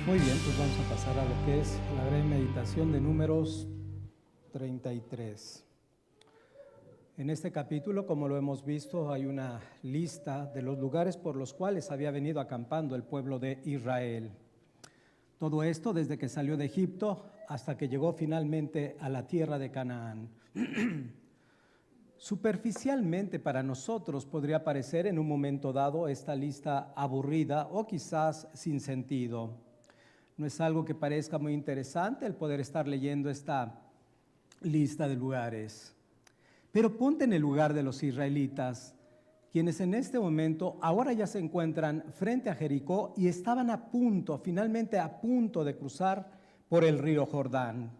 Muy bien, pues vamos a pasar a lo que es la breve meditación de Números 33. En este capítulo, como lo hemos visto, hay una lista de los lugares por los cuales había venido acampando el pueblo de Israel. Todo esto desde que salió de Egipto hasta que llegó finalmente a la tierra de Canaán. Superficialmente para nosotros podría parecer en un momento dado esta lista aburrida o quizás sin sentido. No es algo que parezca muy interesante el poder estar leyendo esta lista de lugares. Pero ponte en el lugar de los israelitas, quienes en este momento ahora ya se encuentran frente a Jericó y estaban finalmente a punto de cruzar por el río Jordán.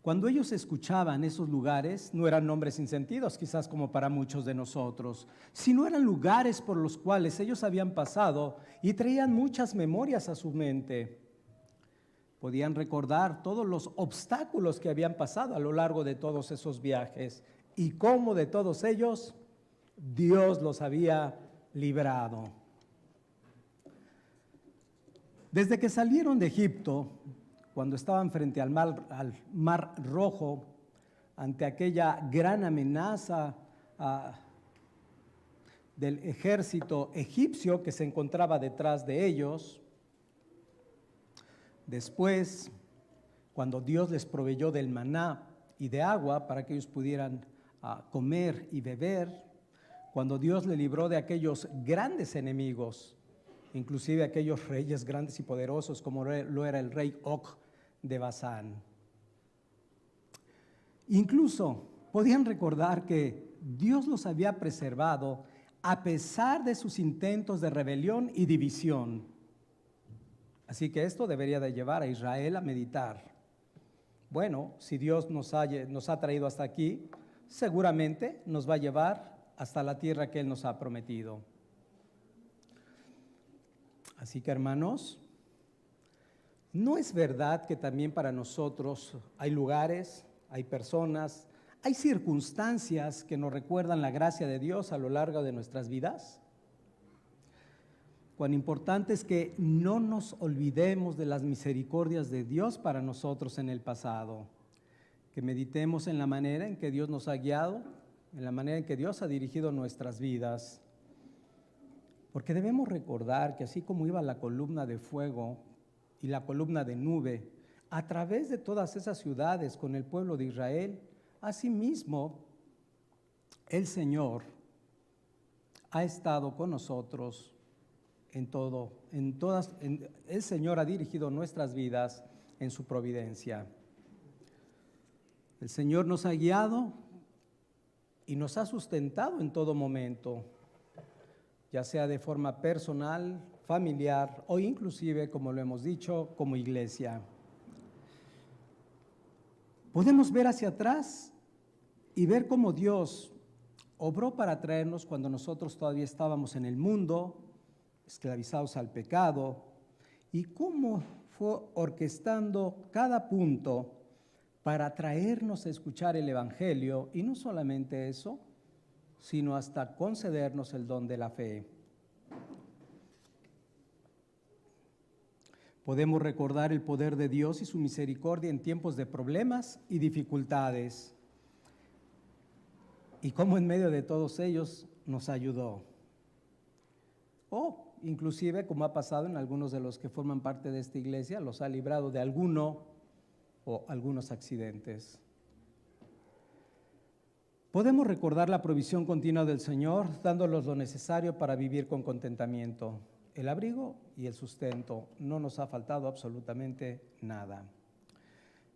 Cuando ellos escuchaban esos lugares, no eran nombres sin sentidos, quizás como para muchos de nosotros, sino eran lugares por los cuales ellos habían pasado y traían muchas memorias a su mente. Podían recordar todos los obstáculos que habían pasado a lo largo de todos esos viajes y cómo de todos ellos Dios los había librado. Desde que salieron de Egipto, cuando estaban frente al mar Rojo, ante aquella gran amenaza del ejército egipcio que se encontraba detrás de ellos. Después, cuando Dios les proveyó del maná y de agua para que ellos pudieran comer y beber, cuando Dios le libró de aquellos grandes enemigos, inclusive aquellos reyes grandes y poderosos como lo era el rey Og de Basán. Incluso podían recordar que Dios los había preservado a pesar de sus intentos de rebelión y división. Así que esto debería de llevar a Israel a meditar. Bueno, si Dios nos ha traído hasta aquí, seguramente nos va a llevar hasta la tierra que Él nos ha prometido. Así que, hermanos, ¿no es verdad que también para nosotros hay lugares, hay personas, hay circunstancias que nos recuerdan la gracia de Dios a lo largo de nuestras vidas? Cuán importante es que no nos olvidemos de las misericordias de Dios para nosotros en el pasado, que meditemos en la manera en que Dios nos ha guiado, en la manera en que Dios ha dirigido nuestras vidas, porque debemos recordar que así como iba la columna de fuego y la columna de nube a través de todas esas ciudades con el pueblo de Israel, asimismo el Señor ha estado con nosotros el Señor ha dirigido nuestras vidas en su providencia. El Señor nos ha guiado y nos ha sustentado en todo momento, ya sea de forma personal, familiar o inclusive, como lo hemos dicho, como iglesia. Podemos ver hacia atrás y ver cómo Dios obró para traernos cuando nosotros todavía estábamos en el mundo, esclavizados al pecado, y cómo fue orquestando cada punto para traernos a escuchar el Evangelio, y no solamente eso, sino hasta concedernos el don de la fe. Podemos recordar el poder de Dios y su misericordia en tiempos de problemas y dificultades, y cómo en medio de todos ellos nos ayudó. Inclusive, como ha pasado en algunos de los que forman parte de esta iglesia, los ha librado de alguno o algunos accidentes. Podemos recordar la provisión continua del Señor, dándonos lo necesario para vivir con contentamiento. El abrigo y el sustento, no nos ha faltado absolutamente nada.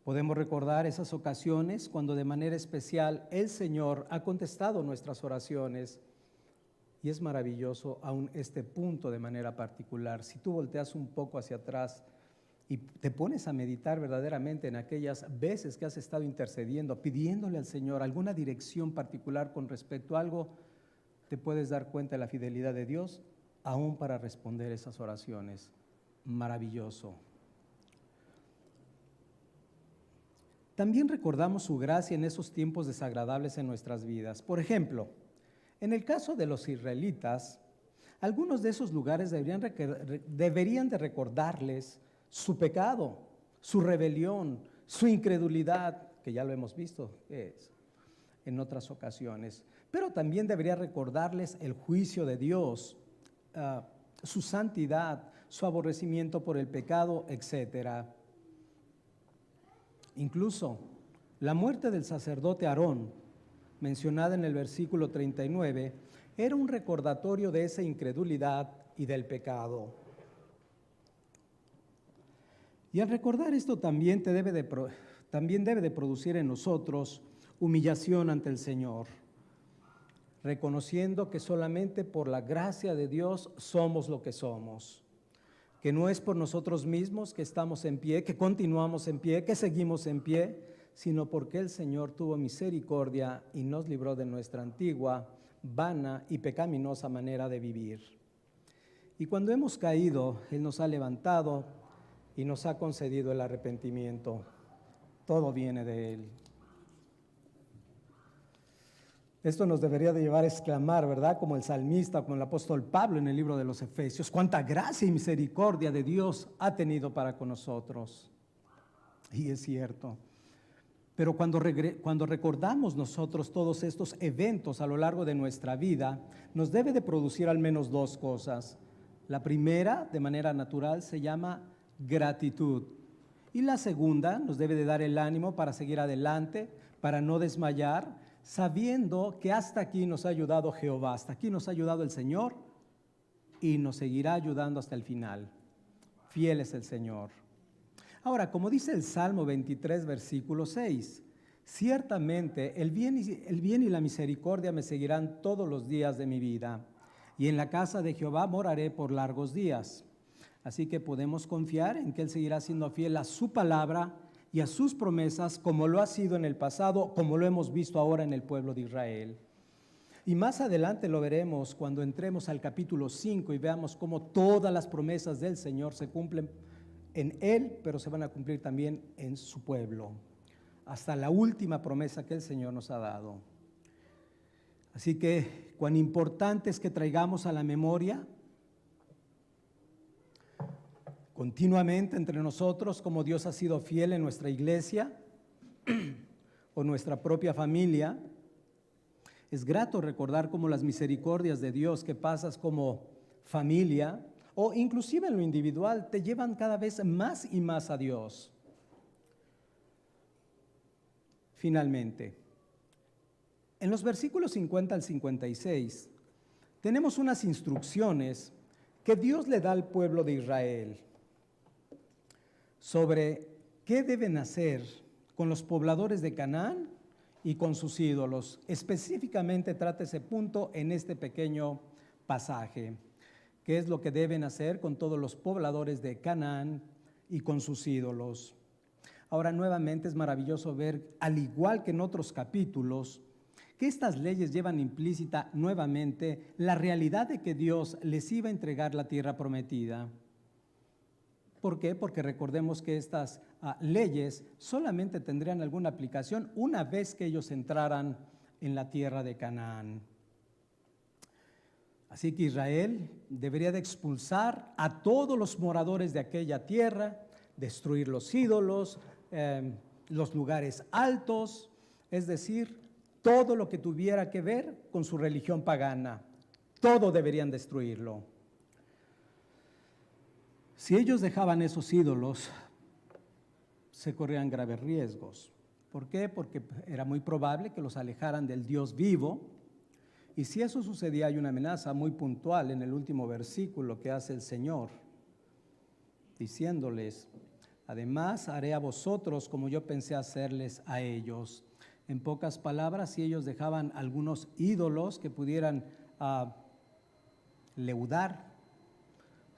Podemos recordar esas ocasiones cuando de manera especial el Señor ha contestado nuestras oraciones. Y es maravilloso aún este punto de manera particular. Si tú volteas un poco hacia atrás y te pones a meditar verdaderamente en aquellas veces que has estado intercediendo, pidiéndole al Señor alguna dirección particular con respecto a algo, te puedes dar cuenta de la fidelidad de Dios aún para responder esas oraciones. Maravilloso. También recordamos su gracia en esos tiempos desagradables en nuestras vidas. Por ejemplo, en el caso de los israelitas, Algunos de esos lugares deberían de recordarles su pecado, su rebelión, su incredulidad, que ya lo hemos visto en otras ocasiones. Pero también debería recordarles el juicio de Dios, su santidad, su aborrecimiento por el pecado, etc. Incluso la muerte del sacerdote Aarón, mencionada en el versículo 39, era un recordatorio de esa incredulidad y del pecado. Y al recordar esto también debe de producir en nosotros humillación ante el Señor, reconociendo que solamente por la gracia de Dios somos lo que somos, que no es por nosotros mismos que estamos en pie, que continuamos en pie, que seguimos en pie, sino porque el Señor tuvo misericordia y nos libró de nuestra antigua, vana y pecaminosa manera de vivir. Y cuando hemos caído, Él nos ha levantado y nos ha concedido el arrepentimiento. Todo viene de Él. Esto nos debería de llevar a exclamar, ¿verdad? Como el salmista, como el apóstol Pablo en el libro de los Efesios, cuánta gracia y misericordia de Dios ha tenido para con nosotros. Y es cierto. Pero cuando recordamos nosotros todos estos eventos a lo largo de nuestra vida, nos debe de producir al menos dos cosas. La primera, de manera natural, se llama gratitud. Y la segunda, nos debe de dar el ánimo para seguir adelante, para no desmayar, sabiendo que hasta aquí nos ha ayudado Jehová, hasta aquí nos ha ayudado el Señor y nos seguirá ayudando hasta el final. Fiel es el Señor. Ahora, como dice el Salmo 23, versículo 6, ciertamente el bien y la misericordia me seguirán todos los días de mi vida, y en la casa de Jehová moraré por largos días. Así que podemos confiar en que Él seguirá siendo fiel a su palabra y a sus promesas, como lo ha sido en el pasado, como lo hemos visto ahora en el pueblo de Israel. Y más adelante lo veremos cuando entremos al capítulo 5 y veamos cómo todas las promesas del Señor se cumplen en Él, pero se van a cumplir también en su pueblo, hasta la última promesa que el Señor nos ha dado. Así que cuán importante es que traigamos a la memoria continuamente entre nosotros cómo Dios ha sido fiel en nuestra iglesia o nuestra propia familia. Es grato recordar cómo las misericordias de Dios que pasas como familia o inclusive en lo individual te llevan cada vez más y más a Dios. Finalmente, en los versículos 50 al 56 tenemos unas instrucciones que Dios le da al pueblo de Israel sobre qué deben hacer con los pobladores de Canaán y con sus ídolos. Específicamente trata ese punto en este pequeño pasaje. ¿Qué es lo que deben hacer con todos los pobladores de Canaán y con sus ídolos? Ahora, nuevamente es maravilloso ver, al igual que en otros capítulos, que estas leyes llevan implícita nuevamente la realidad de que Dios les iba a entregar la tierra prometida. ¿Por qué? Porque recordemos que estas leyes solamente tendrían alguna aplicación una vez que ellos entraran en la tierra de Canaán. Así que Israel debería de expulsar a todos los moradores de aquella tierra, destruir los ídolos, los lugares altos, es decir, todo lo que tuviera que ver con su religión pagana. Todo deberían destruirlo. Si ellos dejaban esos ídolos, se corrían graves riesgos. ¿Por qué? Porque era muy probable que los alejaran del Dios vivo. Y si eso sucedía, hay una amenaza muy puntual en el último versículo que hace el Señor, diciéndoles: además haré a vosotros como yo pensé hacerles a ellos. En pocas palabras, si ellos dejaban algunos ídolos que pudieran leudar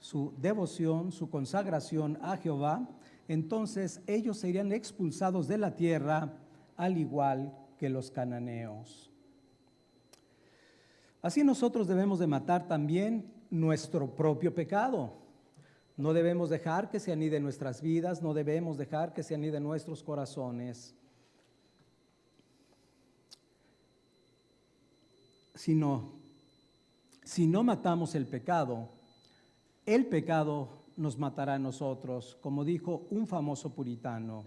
su devoción, su consagración a Jehová, entonces ellos serían expulsados de la tierra, al igual que los cananeos. Así nosotros debemos de matar también nuestro propio pecado. No debemos dejar que se anide en nuestras vidas, no debemos dejar que se anide en nuestros corazones, sino si no matamos el pecado nos matará a nosotros, como dijo un famoso puritano.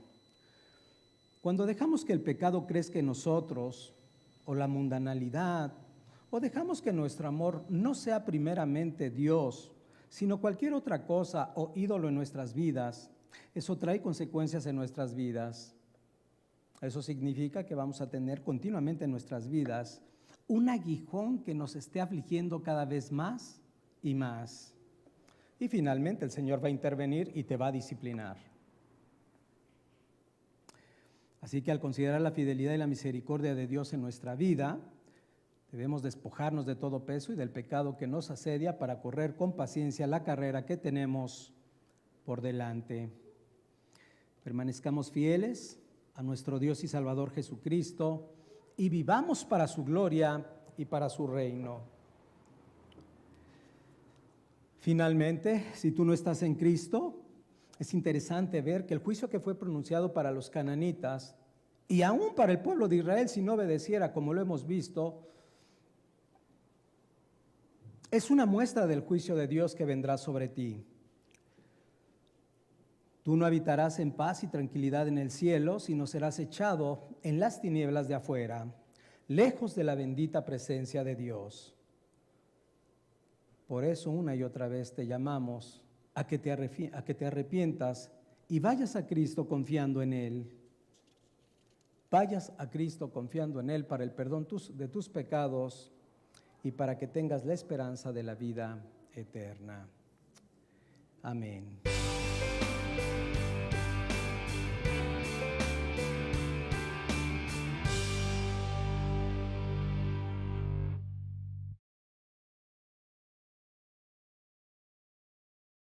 Cuando dejamos que el pecado crezca en nosotros, o la mundanalidad, o dejamos que nuestro amor no sea primeramente Dios, sino cualquier otra cosa o ídolo en nuestras vidas, eso trae consecuencias en nuestras vidas. Eso significa que vamos a tener continuamente en nuestras vidas un aguijón que nos esté afligiendo cada vez más y más. Y finalmente el Señor va a intervenir y te va a disciplinar. Así que al considerar la fidelidad y la misericordia de Dios en nuestra vida, debemos despojarnos de todo peso y del pecado que nos asedia para correr con paciencia la carrera que tenemos por delante. Permanezcamos fieles a nuestro Dios y Salvador Jesucristo y vivamos para su gloria y para su reino. Finalmente, si tú no estás en Cristo, es interesante ver que el juicio que fue pronunciado para los cananitas y aún para el pueblo de Israel, si no obedeciera, como lo hemos visto, es una muestra del juicio de Dios que vendrá sobre ti. Tú no habitarás en paz y tranquilidad en el cielo, sino serás echado en las tinieblas de afuera, lejos de la bendita presencia de Dios. Por eso una y otra vez te llamamos a que te arrepientas y vayas a Cristo confiando en Él. Vayas a Cristo confiando en Él para el perdón de tus pecados y para que tengas la esperanza de la vida eterna. Amén.